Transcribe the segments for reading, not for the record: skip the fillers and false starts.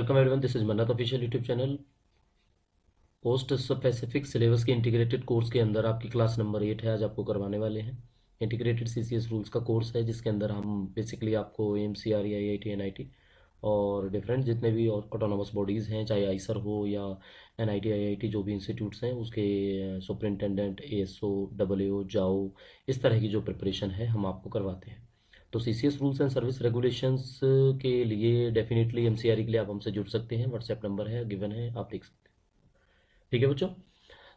Welcome everyone, this is मन्नत official YouTube channel. Post specific syllabus के integrated course के अंदर आपकी क्लास नंबर 8 है। आज आपको करवाने वाले हैं इंटीग्रेटेड सीसीएस रूल्स का कोर्स है, जिसके अंदर हम बेसिकली आपको एमसीआर या आईआईटी एनआईटी और डिफरेंट जितने भी ऑटोनोमस बॉडीज़ हैं, चाहे आईसर हो या एनआईटी आईआईटी जो भी इंस्टीट्यूट्स हैं, उसके सुपरिंटेंडेंट, एएसओ, डब्ल्यूओ, जाओ, इस तरह की जो प्रिपरेशन है हम आपको करवाते हैं। तो CCS rules and service regulations के लिए डेफिनेटली एमसीआर के लिए आप हमसे जुड़ सकते हैं। व्हाट्सएप नंबर है, गिवन है, आप देख सकते हैं। ठीक है बच्चों,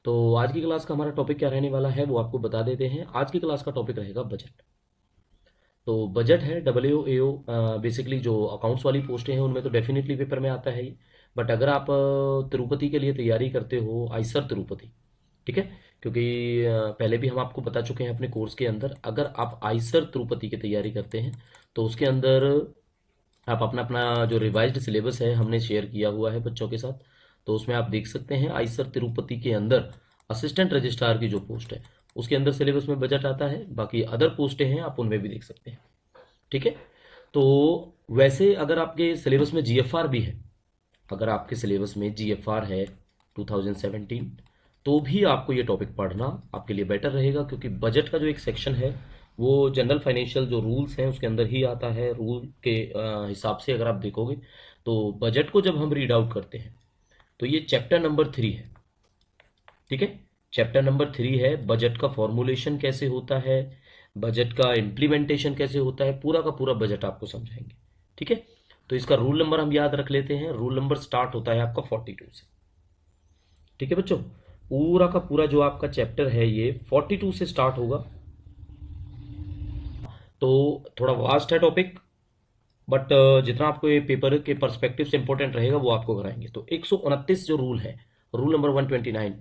तो आज की क्लास का हमारा टॉपिक क्या रहने वाला है वो आपको बता देते हैं। आज की क्लास का टॉपिक रहेगा बजट। तो बजट है डब्ल्यूएओ, बेसिकली जो अकाउंट्स वाली पोस्टें हैं उनमें तो डेफिनेटली पेपर में आता है ही। बट अगर आप तिरुपति के लिए तैयारी करते हो, आईसर तिरुपति, ठीक है, क्योंकि पहले भी हम आपको बता चुके हैं अपने कोर्स के अंदर, अगर आप आईसर तिरुपति की तैयारी करते हैं तो उसके अंदर आप अपना अपना जो रिवाइज्ड सिलेबस है हमने शेयर किया हुआ है बच्चों के साथ, तो उसमें आप देख सकते हैं आईसर तिरुपति के अंदर असिस्टेंट रजिस्ट्रार की जो पोस्ट है उसके अंदर सिलेबस में बजट आता है। बाकी अदर पोस्टें हैं आप उनमें भी देख सकते हैं। ठीक है, तो वैसे अगर आपके सिलेबस में जीएफआर भी है, अगर आपके सिलेबस में जीएफआर है 2017, तो भी आपको ये टॉपिक पढ़ना आपके लिए बेटर रहेगा, क्योंकि बजट का जो एक सेक्शन है वो जनरल फाइनेंशियल जो रूल्स हैं उसके अंदर ही आता है। रूल के हिसाब से अगर आप देखोगे तो बजट को जब हम रीड आउट करते हैं तो ये चैप्टर नंबर 3 है। ठीक है, चैप्टर नंबर 3 है, बजट का फॉर्मुलेशन कैसे होता है, बजट का इम्प्लीमेंटेशन कैसे होता है, पूरा का पूरा बजट आपको समझाएंगे। ठीक है, तो इसका रूल नंबर हम याद रख लेते हैं। रूल नंबर स्टार्ट होता है आपका 42 से। ठीक है बच्चों, पूरा का पूरा जो आपका चैप्टर है ये 42 से स्टार्ट होगा। तो थोड़ा वास्ट है टॉपिक, बट जितना आपको ये पेपर के पर्सपेक्टिव से इंपॉर्टेंट रहेगा वो आपको कराएंगे। तो 129 जो रूल है, rule number 129,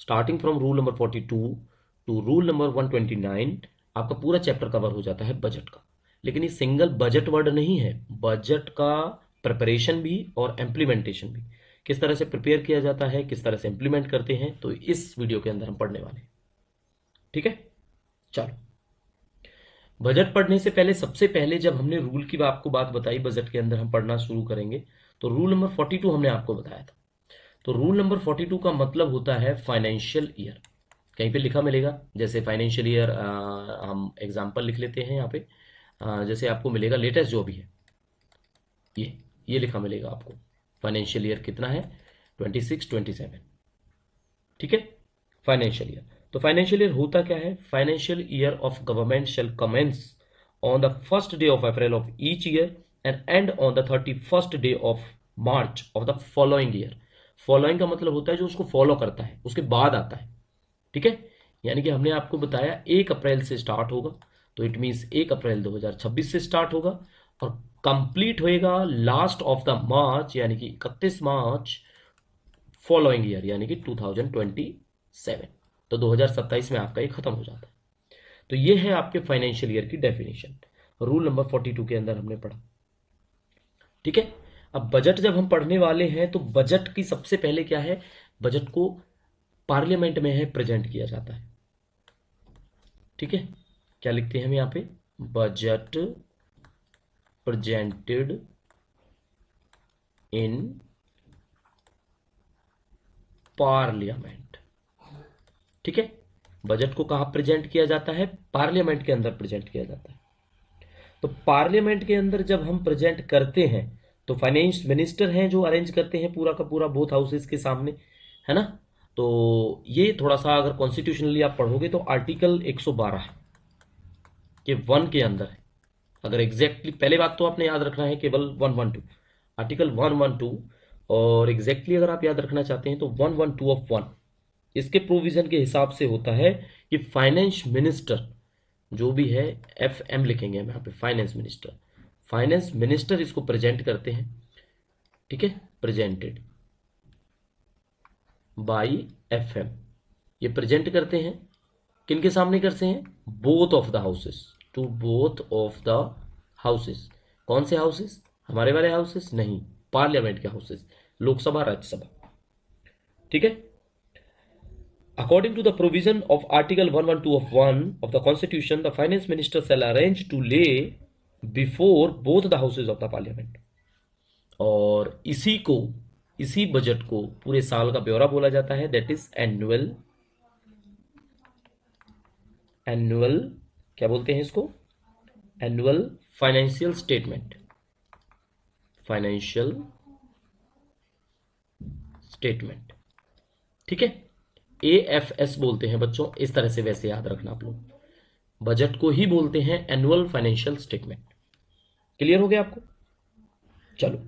starting from rule number 42 to rule number 129, आपका पूरा चैप्टर कवर हो जाता है बजट का। लेकिन ये सिंगल बजट वर्ड नहीं है, बजट का प्रिपरेशन भी और इम्प्लीमेंटेशन भी, किस तरह से प्रिपेयर किया जाता है, किस तरह से इम्प्लीमेंट करते हैं, तो इस वीडियो के अंदर हम पढ़ने वाले हैं। ठीक है, चलो, बजट पढ़ने से पहले सबसे पहले जब हमने रूल की आपको बात बताई, बजट के अंदर हम पढ़ना शुरू करेंगे, तो रूल नंबर 42 हमने आपको बताया था। तो रूल नंबर 42 का मतलब होता है फाइनेंशियल ईयर। कहीं पे लिखा मिलेगा, जैसे फाइनेंशियल ईयर, हम एग्जांपल लिख लेते हैं यहाँ पे। जैसे आपको मिलेगा लेटेस्ट जो भी है, ये लिखा मिलेगा आपको, फाइनेंशियल ईयर कितना है, 26, 27। ठीक है, फाइनेंशियल ईयर। तो फाइनेंशियल ईयर होता क्या है, financial year of government shall commence on the first day of April of each year and end on the 31st day of March of the following year. Following का मतलब होता है जो उसको फॉलो करता है, उसके बाद आता है। ठीक है, यानी कि हमने आपको बताया 1 अप्रैल से स्टार्ट होगा, तो इट मीन्स 1 अप्रैल 2026 से स्टार्ट होगा और कंप्लीट होएगा लास्ट ऑफ द मार्च, यानी कि 31 मार्च फॉलोइंग ईयर, यानी कि 2027। तो 2027 में आपका ये खत्म हो जाता है। तो ये है आपके फाइनेंशियल ईयर की डेफिनेशन, रूल नंबर 42 के अंदर हमने पढ़ा। ठीक है, अब बजट जब हम पढ़ने वाले हैं तो बजट की सबसे पहले क्या है, बजट को पार्लियामेंट में है प्रेजेंट किया जाता है। ठीक है, क्या लिखते हैं हम यहाँ पे, बजट प्रेजेंटेड इन पार्लियामेंट। ठीक है, बजट को कहाँ प्रेजेंट किया जाता है, पार्लियामेंट के अंदर प्रेजेंट किया जाता है। तो पार्लियामेंट के अंदर जब हम प्रेजेंट करते हैं तो फाइनेंस मिनिस्टर हैं जो अरेंज करते हैं पूरा का पूरा बोथ हाउसेस के सामने, है ना। तो ये थोड़ा सा अगर कॉन्स्टिट्यूशनली आप पढ़ोगे तो आर्टिकल 112 है कि 1 के अंदर है। अगर एग्जैक्टली पहले बात तो आपने याद रखना है केवल 112, आर्टिकल 112, और एग्जैक्टली अगर आप याद रखना चाहते हैं तो 112 ऑफ 1, इसके प्रोविजन के हिसाब से होता है कि फाइनेंस मिनिस्टर जो भी है, एफ एम लिखेंगे हम यहाँ पे, फाइनेंस मिनिस्टर, फाइनेंस मिनिस्टर इसको प्रेजेंट करते हैं। ठीक है, प्रेजेंटेड बाय एफ एम, ये प्रेजेंट करते हैं किनके सामने करते हैं, both of the houses, to both of the houses. कौन से हाउसेस, हमारे वाले हाउसेस नहीं, पार्लियामेंट के हाउसेस, लोकसभा राज्यसभा। ठीक है, according to the provision of article 112 of 1 of the constitution, the finance minister shall arrange to lay before both the houses of the parliament। और इसी बजट को पूरे साल का ब्यौरा बोला जाता है, दैट इज एनुअल क्या बोलते हैं इसको, एनुअल फाइनेंशियल स्टेटमेंट। ठीक है, AFS बोलते हैं बच्चों, इस तरह से वैसे याद रखना आप लोग, बजट को ही बोलते हैं एनुअल फाइनेंशियल स्टेटमेंट। क्लियर हो गया आपको? चलो,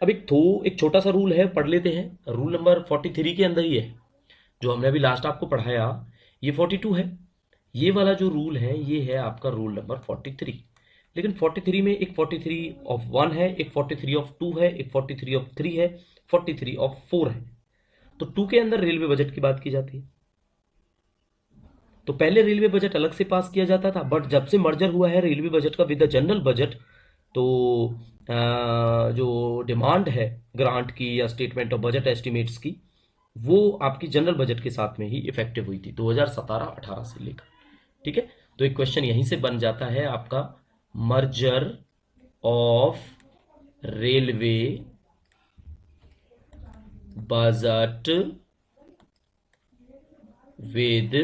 अब एक छोटा सा रूल है, पढ़ लेते हैं। रूल नंबर 43 के अंदर ही है, जो हमने अभी लास्ट आपको पढ़ाया, ये 42 है। ये वाला जो रूल है ये है आपका रूल नंबर 43। लेकिन 43 में एक 43 ऑफ 1 है, एक 43 ऑफ 2 है, एक 43 ऑफ 3 है, 43 ऑफ 4 है। तो 2 के अंदर रेलवे बजट की बात की जाती है। तो पहले रेलवे बजट अलग से पास किया जाता था, बट जब से मर्जर हुआ है रेलवे बजट का विद द जनरल बजट, तो जो डिमांड है ग्रांट की या स्टेटमेंट ऑफ बजट एस्टिमेट्स की, वो आपकी जनरल बजट के साथ में ही इफेक्टिव हुई थी 2017-18 से लेकर। ठीक है, तो एक क्वेश्चन यहीं से बन जाता है आपका, merger of railway budget with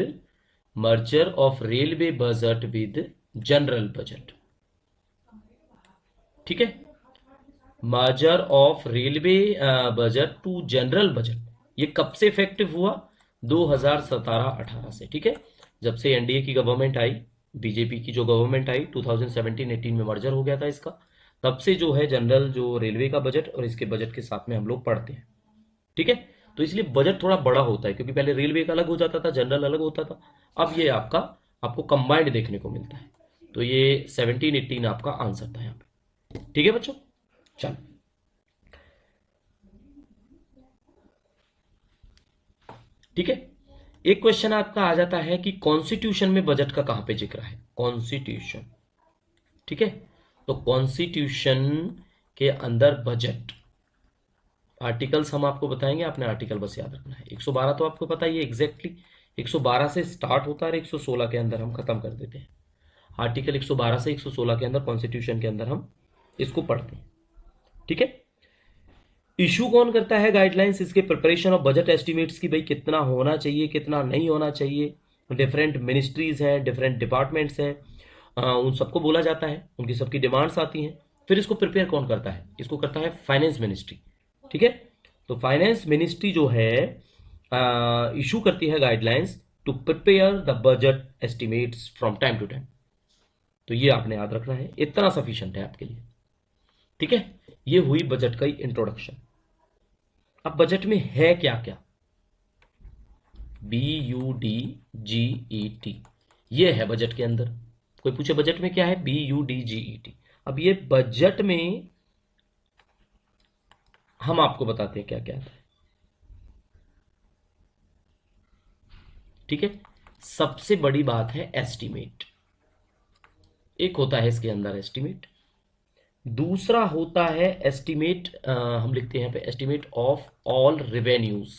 merger of railway budget with general budget. ठीक है, merger of railway budget to general budget, ये कब से इफेक्टिव हुआ? 2017-18 से। ठीक है, जब से एनडीए की गवर्नमेंट आई, बीजेपी की जो गवर्नमेंट आई 2017-18 में मर्जर हो गया था इसका, तब से जो है जनरल जो रेलवे का बजट और इसके बजट के साथ में हम लोग पढ़ते हैं। ठीक है, तो इसलिए बजट थोड़ा बड़ा होता है, क्योंकि पहले रेलवे का अलग हो जाता था, जनरल अलग होता था, अब ये आपको कंबाइंड देखने को मिलता है। तो ये 17-18 आपका आंसर था यहाँ पे। ठीक है बच्चों, चलो ठीक है। एक क्वेश्चन आपका आ जाता है कि कॉन्स्टिट्यूशन में बजट का कहां पे जिक्र है, कॉन्स्टिट्यूशन। ठीक है, तो कॉन्स्टिट्यूशन के अंदर बजट आर्टिकल्स हम आपको बताएंगे, आपने आर्टिकल बस याद रखना है। 112 तो आपको पता ही है एग्जैक्टली, 112 से स्टार्ट होता है और 116 के अंदर हम खत्म कर देते हैं। आर्टिकल 112 से 116 के अंदर कॉन्स्टिट्यूशन के अंदर हम इसको पढ़ते हैं। ठीक है, इशू कौन करता है गाइडलाइंस इसके प्रिपरेशन ऑफ बजट एस्टिमेट्स की, भाई कितना होना चाहिए कितना नहीं होना चाहिए। डिफरेंट मिनिस्ट्रीज हैं, डिफरेंट डिपार्टमेंट्स हैं, उन सबको बोला जाता है, उनकी सबकी डिमांड्स आती हैं। फिर इसको प्रिपेयर कौन करता है? इसको करता है फाइनेंस मिनिस्ट्री। ठीक है, तो फाइनेंस मिनिस्ट्री जो है इशू करती है guidelines to prepare the budget estimates from time to time. तो ये आपने याद रखना है, इतना सफिशिएंट है आपके लिए। ठीक है, ये हुई बजट का ही इंट्रोडक्शन। अब बजट में है क्या क्या? BUDGET, ये है बजट के अंदर। कोई पूछे बजट में क्या है? BUDGET। अब ये बजट में हम आपको बताते हैं क्या क्या है। ठीक है, सबसे बड़ी बात है एस्टिमेट। एक होता है इसके अंदर एस्टिमेट, दूसरा होता है एस्टिमेट, हम लिखते हैं यहाँ पे एस्टिमेट ऑफ ऑल रेवेन्यूज।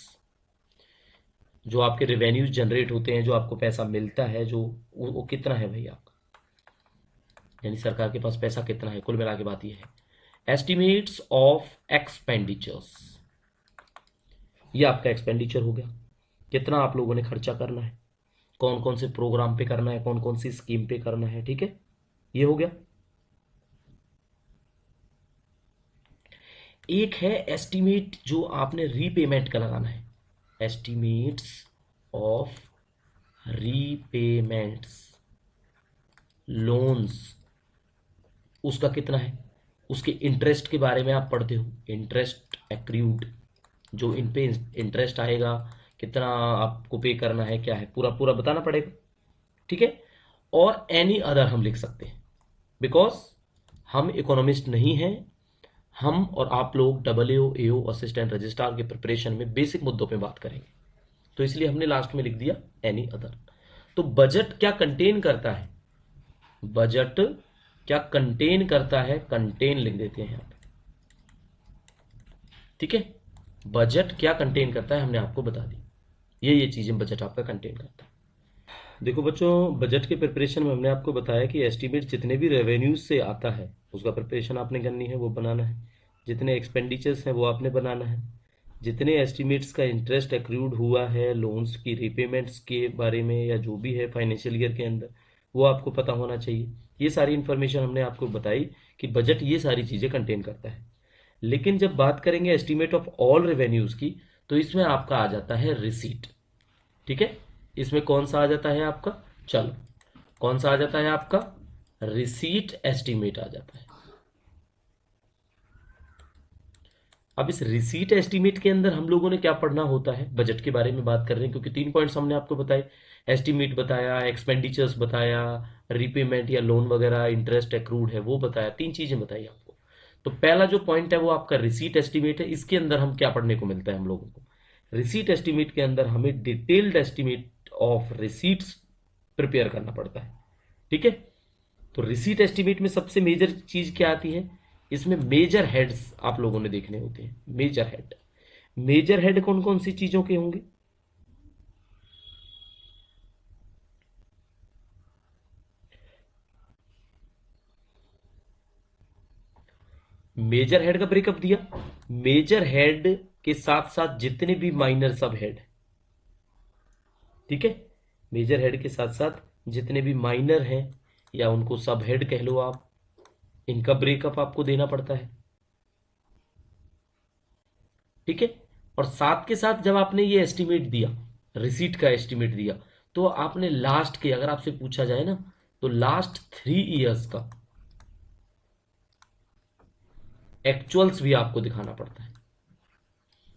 जो आपके रेवेन्यूज जनरेट होते हैं, जो आपको पैसा मिलता है, जो वो कितना है भाई आपका, यानी सरकार के पास पैसा कितना है, कुल मिला के बात ये है। एस्टिमेट्स ऑफ एक्सपेंडिचर्स, ये आपका एक्सपेंडिचर हो गया, कितना आप लोगों ने खर्चा करना है, कौन कौन से प्रोग्राम पे करना है, कौन कौन सी स्कीम पे करना है। ठीक है, ये हो गया। एक है एस्टिमेट जो आपने रीपेमेंट का लगाना है, एस्टिमेट्स ऑफ रीपेमेंट्स, लोन्स, उसका कितना है, उसके इंटरेस्ट के बारे में आप पढ़ते हो, इंटरेस्ट एक्रूड, जो इन पे इंटरेस्ट आएगा कितना आपको पे करना है, क्या है, पूरा पूरा बताना पड़ेगा। ठीक है, और एनी अदर हम लिख सकते हैं, बिकॉज हम इकोनॉमिस्ट नहीं हैं, हम और आप लोग AAO AO असिस्टेंट रजिस्ट्रार के प्रिपरेशन में बेसिक मुद्दों पे बात करेंगे, तो इसलिए हमने लास्ट में लिख दिया एनी अदर। तो बजट क्या कंटेन करता है, बजट क्या कंटेन करता है, कंटेन लिख देते हैं यहाँ पे। ठीक है, बजट क्या कंटेन करता है हमने आपको बता दी, ये चीजें बजट आपका कंटेन करता है। देखो बच्चों, बजट के प्रिपरेशन में हमने आपको बताया कि एस्टिमेट जितने भी रेवेन्यूज से आता है उसका प्रिपरेशन आपने करनी है, वो बनाना है। जितने एक्सपेंडिचर्स हैं वो आपने बनाना है, जितने एस्टिमेट्स का इंटरेस्ट एक्रूड हुआ है लोन्स की रीपेमेंट्स के बारे में या जो भी है फाइनेंशियल ईयर के अंदर, वो आपको पता होना चाहिए। ये सारी इन्फॉर्मेशन हमने आपको बताई कि बजट ये सारी चीज़ें कंटेन करता है। लेकिन जब बात करेंगे एस्टीमेट ऑफ ऑल रेवेन्यूज़ की, तो इसमें आपका आ जाता है रिसीट। ठीक है, इसमें कौन सा आ जाता है आपका, चलो कौन सा आ जाता है आपका, रिसीट एस्टीमेट आ जाता है। अब इस रिसीट एस्टीमेट के अंदर हम लोगों ने क्या पढ़ना होता है, बजट के बारे में बात कर रहे हैं क्योंकि 3 पॉइंट्स हमने आपको बताए, एस्टीमेट बताया, एक्सपेंडिचर्स बताया, रीपेमेंट या लोन वगैरह इंटरेस्ट एक्रूड है वो बताया, 3 चीजें बताई आपको। तो पहला जो पॉइंट है वो आपका रिसीट एस्टीमेट है। इसके अंदर हम क्या पढ़ने को मिलता है हम लोगों को, रिसीट एस्टीमेट के अंदर हमें detailed estimate of receipts prepare करना पड़ता है। ठीक है, तो रिसीट एस्टीमेट में सबसे मेजर चीज क्या आती है, इसमें मेजर हेड्स आप लोगों ने देखने होते हैं। मेजर हेड, मेजर हेड कौन कौन सी चीजों के होंगे, मेजर हेड का ब्रेकअप दिया, मेजर हेड के साथ साथ जितने भी माइनर सब हेड, ठीक है, मेजर हेड के साथ साथ जितने भी माइनर हैं या उनको सब हेड कह लो आप, इनका ब्रेकअप आपको देना पड़ता है। ठीक है, और साथ के साथ जब आपने ये एस्टिमेट दिया, रिसीट का एस्टिमेट दिया, तो आपने लास्ट के, अगर आपसे पूछा जाए ना, तो लास्ट 3 इयर्स का एक्चुअल्स भी आपको दिखाना पड़ता है।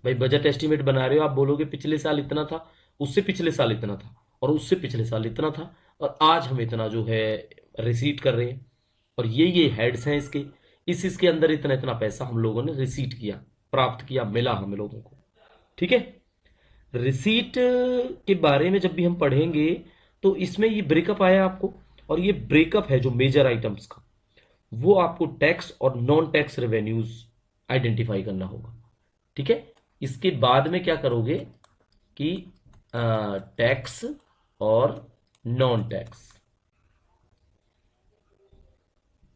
भाई बजट एस्टिमेट बना रहे हो, आप बोलोगे पिछले साल इतना था, उससे पिछले साल इतना था, और उससे पिछले साल इतना था, और आज हम इतना जो है रिसीट कर रहे हैं, और ये हेड्स हैं इसके, इसके अंदर इतना इतना पैसा हम लोगों ने रिसीट किया, प्राप्त किया, मिला हम लोगों को। ठीक है, रिसीट के बारे में जब भी हम पढ़ेंगे तो इसमें ये ब्रेकअप आया आपको, और ये ब्रेकअप है जो मेजर आइटम्स का, वो आपको टैक्स और नॉन टैक्स रेवेन्यूज आइडेंटिफाई करना होगा। ठीक है, इसके बाद में क्या करोगे कि टैक्स और नॉन टैक्स,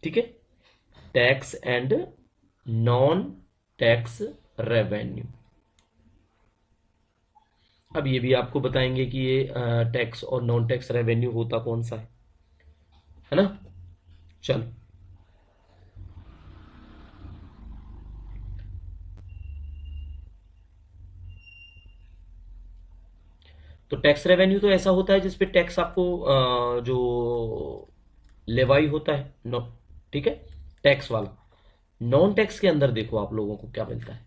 ठीक है, tax and non tax revenue. अब ये भी आपको बताएंगे कि ये टैक्स और नॉन टैक्स रेवेन्यू होता कौन सा है ना। चलो, तो टैक्स रेवेन्यू तो ऐसा होता है जिसपे टैक्स आपको जो लेवाई होता है नो, ठीक है, टैक्स वाला। नॉन टैक्स के अंदर देखो आप लोगों को क्या मिलता है,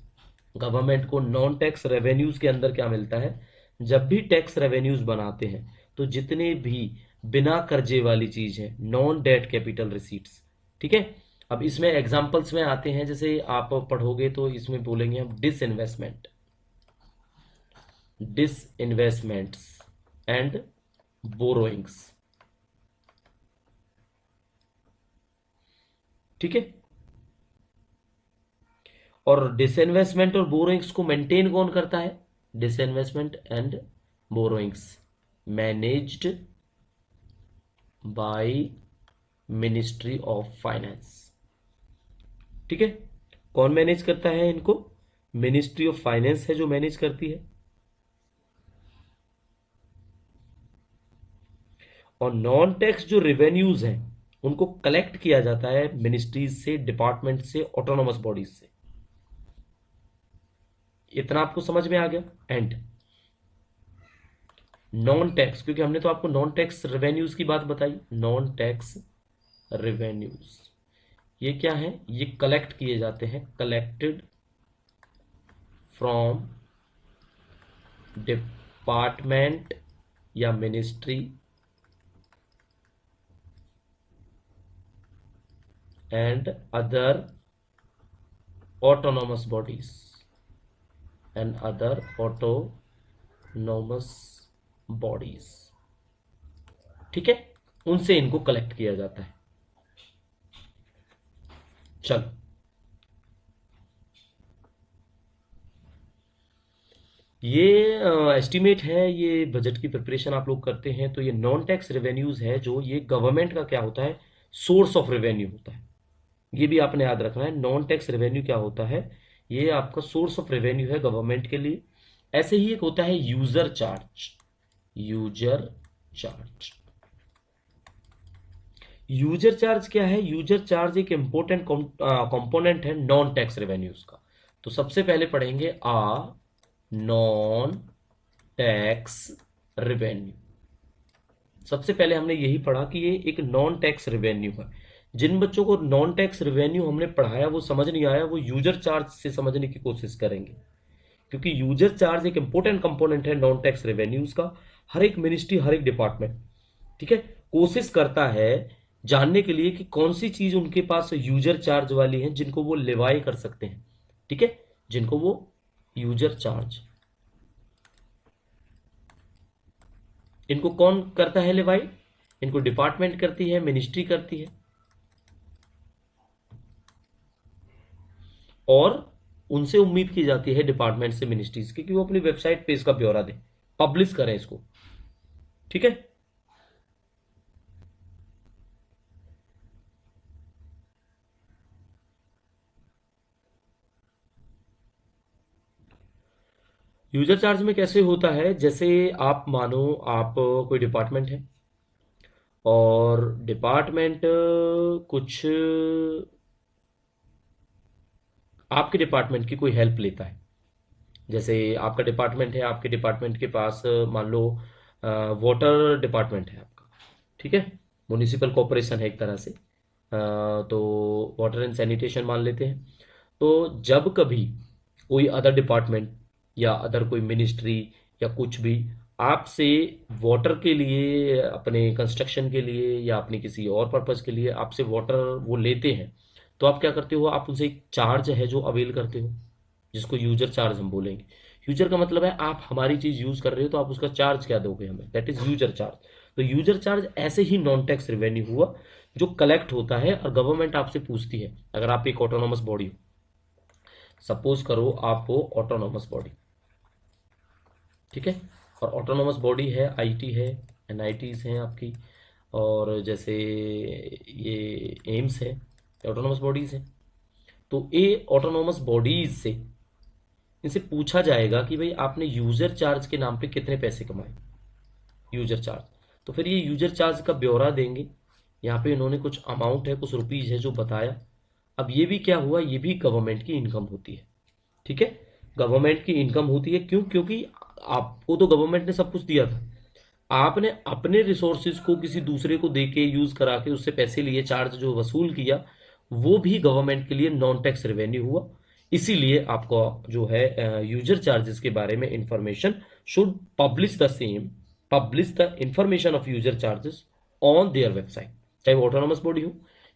गवर्नमेंट को नॉन टैक्स रेवेन्यूज के अंदर क्या मिलता है, जब भी टैक्स रेवेन्यूज बनाते हैं तो जितने भी बिना कर्जे वाली चीज है, नॉन डेट कैपिटल रिसीट्स, ठीक है। अब इसमें एग्जांपल्स में आते हैं, जैसे आप पढ़ोगे तो इसमें बोलेंगे हम डिसइन्वेस्टमेंट, डिसइन्वेस्टमेंट्स एंड बोरोइंग्स, ठीक है। और डिसइन्वेस्टमेंट और बोरोइंग्स को मेंटेन कौन करता है, disinvestment and borrowings managed by ministry of finance, ठीक है। कौन मैनेज करता है इनको, मिनिस्ट्री ऑफ फाइनेंस है जो मैनेज करती है। और नॉन टैक्स जो रेवेन्यूज हैं उनको कलेक्ट किया जाता है मिनिस्ट्रीज से, डिपार्टमेंट से, ऑटोनोमस बॉडीज से। इतना आपको समझ में आ गया। एंड नॉन टैक्स, क्योंकि हमने तो आपको नॉन टैक्स रेवेन्यूज की बात बताई, नॉन टैक्स रेवेन्यूज ये क्या है, ये कलेक्ट किए जाते हैं, कलेक्टेड फ्रॉम डिपार्टमेंट या ministry and other autonomous bodies and other autonomous bodies, ठीक है, उनसे इनको कलेक्ट किया जाता है। चलो, ये एस्टिमेट है, ये बजट की प्रिपरेशन आप लोग करते हैं तो ये नॉन टैक्स रेवेन्यूज है, जो ये गवर्नमेंट का क्या होता है, सोर्स ऑफ रेवेन्यू होता है। ये भी आपने याद रखना है। नॉन टैक्स रेवेन्यू क्या होता है, ये आपका सोर्स ऑफ रेवेन्यू है गवर्नमेंट के लिए। ऐसे ही एक होता है user charge. User charge, user charge क्या है? यूजर चार्ज एक इंपॉर्टेंट कंपोनेंट है नॉन टैक्स रेवेन्यूज का। तो सबसे पहले पढ़ेंगे नॉन टैक्स रेवेन्यू। सबसे पहले हमने यही पढ़ा कि ये एक नॉन टैक्स रेवेन्यू है। जिन बच्चों को नॉन टैक्स रेवेन्यू हमने पढ़ाया वो समझ नहीं आया, वो यूजर चार्ज से समझने की कोशिश करेंगे, क्योंकि यूजर चार्ज एक इंपॉर्टेंट कंपोनेंट है नॉन टैक्स रेवेन्यूज का। हर एक मिनिस्ट्री, हर एक डिपार्टमेंट, ठीक है, कोशिश करता है जानने के लिए कि कौन सी चीज उनके पास यूजर चार्ज वाली है जिनको वो लेवाई कर सकते हैं, ठीक है, जिनको वो यूजर चार्ज, इनको कौन करता है लेवाई? इनको डिपार्टमेंट करती है, मिनिस्ट्री करती है, और उनसे उम्मीद की जाती है डिपार्टमेंट से, मिनिस्ट्रीज की, कि वो अपनी वेबसाइट पे इसका ब्यौरा दें, पब्लिश करें इसको, ठीक है। यूजर चार्ज में कैसे होता है, जैसे आप मानो आप कोई डिपार्टमेंट है और डिपार्टमेंट कुछ आपके डिपार्टमेंट की कोई हेल्प लेता है। जैसे आपका डिपार्टमेंट है, आपके डिपार्टमेंट के पास मान लो वाटर डिपार्टमेंट है आपका, ठीक है, म्युनिसिपल कॉरपोरेशन है एक तरह से, तो वाटर एंड सैनिटेशन मान लेते हैं। तो जब कभी कोई अदर डिपार्टमेंट या अदर कोई मिनिस्ट्री या कुछ भी आपसे वाटर के लिए, अपने कंस्ट्रक्शन के लिए या अपनी किसी और पर्पज के लिए आपसे वाटर वो लेते हैं, तो आप क्या करते हो, आप उनसे एक चार्ज है जो अवेल करते हो, जिसको यूजर चार्ज हम बोलेंगे। यूजर का मतलब है आप हमारी चीज यूज कर रहे हो तो आप उसका चार्ज क्या दोगे हमें, दैट इज यूजर चार्ज। तो यूजर चार्ज ऐसे ही नॉन टैक्स रेवेन्यू हुआ जो कलेक्ट होता है और गवर्नमेंट आपसे पूछती है। अगर आप एक ऑटोनोमस बॉडी हो, सपोज करो आप हो ऑटोनोमस बॉडी, ठीक है, और ऑटोनोमस बॉडी है, आईटी है, एनआईटीज हैं आपकी, और जैसे ये एम्स है, ऑटोनोमस बॉडीज हैं। तो ये ऑटोनोमस बॉडीज से इनसे पूछा जाएगा कि भाई आपने यूजर चार्ज के नाम पे कितने पैसे कमाए, यूजर चार्ज। तो फिर ये यूजर चार्ज का ब्यौरा देंगे। यहाँ पे इन्होंने कुछ अमाउंट है, कुछ रुपीज है जो बताया। अब ये भी क्या हुआ, ये भी गवर्नमेंट की इनकम होती है, ठीक है, गवर्नमेंट की इनकम होती है। क्यों? क्योंकि आपको तो गवर्नमेंट ने सब कुछ दिया था, आपने अपने रिसोर्सेज को किसी दूसरे को दे के, यूज करा के, उससे पैसे लिए, चार्ज जो वसूल किया, वो भी गवर्नमेंट के लिए नॉन टैक्स रेवेन्यू हुआ। इसीलिए आपको जो है यूजर चार्जेस के बारे में information should publish the same, publish the information of user charges on their website, चाहे वो ऑटोनोमस बॉडी हो,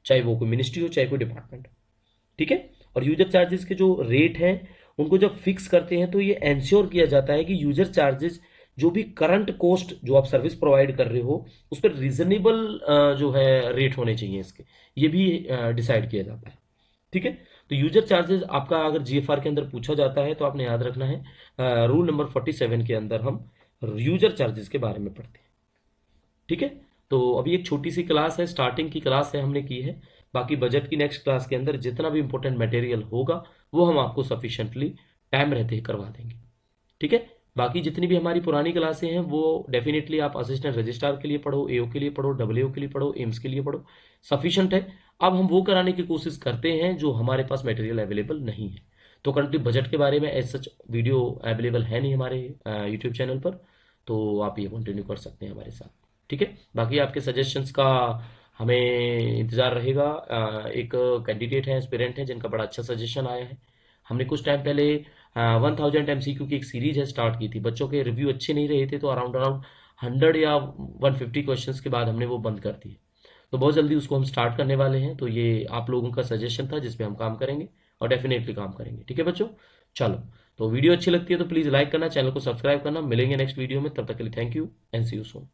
चाहे वो कोई मिनिस्ट्री हो, चाहे कोई डिपार्टमेंट हो, ठीक है। और यूजर चार्जेस के जो रेट हैं उनको जब फिक्स करते हैं तो ये एंश्योर किया जाता है कि यूजर चार्जेस जो भी करंट कॉस्ट जो आप सर्विस प्रोवाइड कर रहे हो उस पर रीजनेबल जो है रेट होने चाहिए इसके, ये भी डिसाइड किया जाता है, ठीक है। तो यूजर चार्जेस आपका अगर जीएफआर के अंदर पूछा जाता है तो आपने याद रखना है रूल नंबर 47 के अंदर हम यूजर चार्जेस के बारे में पढ़ते हैं, ठीक है। तो अभी एक छोटी सी क्लास है, स्टार्टिंग की क्लास है, हमने की है। बाकी बजट की नेक्स्ट क्लास के अंदर जितना भी इंपॉर्टेंट मटेरियल होगा वो हम आपको सफिशिएंटली टाइम रहते ही करवा देंगे, ठीक है। बाकी जितनी भी हमारी पुरानी क्लासें हैं वो डेफिनेटली आप असिस्टेंट रजिस्ट्रार के लिए पढ़ो, एओ के लिए पढ़ो, डब्ल्यू के लिए पढ़ो, एम्स के लिए पढ़ो, सफिशिएंट है। अब हम वो कराने की कोशिश करते हैं जो हमारे पास मटेरियल अवेलेबल नहीं है। तो करंटली बजट के बारे में एज सच वीडियो अवेलेबल है नहीं हमारे यूट्यूब चैनल पर, तो आप ये कंटिन्यू कर सकते हैं हमारे साथ, ठीक है। बाकी आपके सजेशंस का हमें इंतज़ार रहेगा। एक कैंडिडेट है, एस्पिरेंट है, जिनका बड़ा अच्छा सजेशन आया है। हमने कुछ टाइम पहले 1000 MCQ की एक सीरीज है स्टार्ट की थी, बच्चों के रिव्यू अच्छे नहीं रहे थे तो अराउंड अराउंड 100 या 150 क्वेश्चंस के बाद हमने वो बंद कर दी। तो बहुत जल्दी उसको हम स्टार्ट करने वाले हैं। तो ये आप लोगों का सजेशन था जिस पे हम काम करेंगे और डेफिनेटली काम करेंगे, ठीक है बच्चों। चलो, तो वीडियो अच्छी लगती है तो प्लीज़ लाइक करना, चैनल को सब्सक्राइब करना। मिलेंगे नेक्स्ट वीडियो में, तब तक के लिए thank you and see you soon.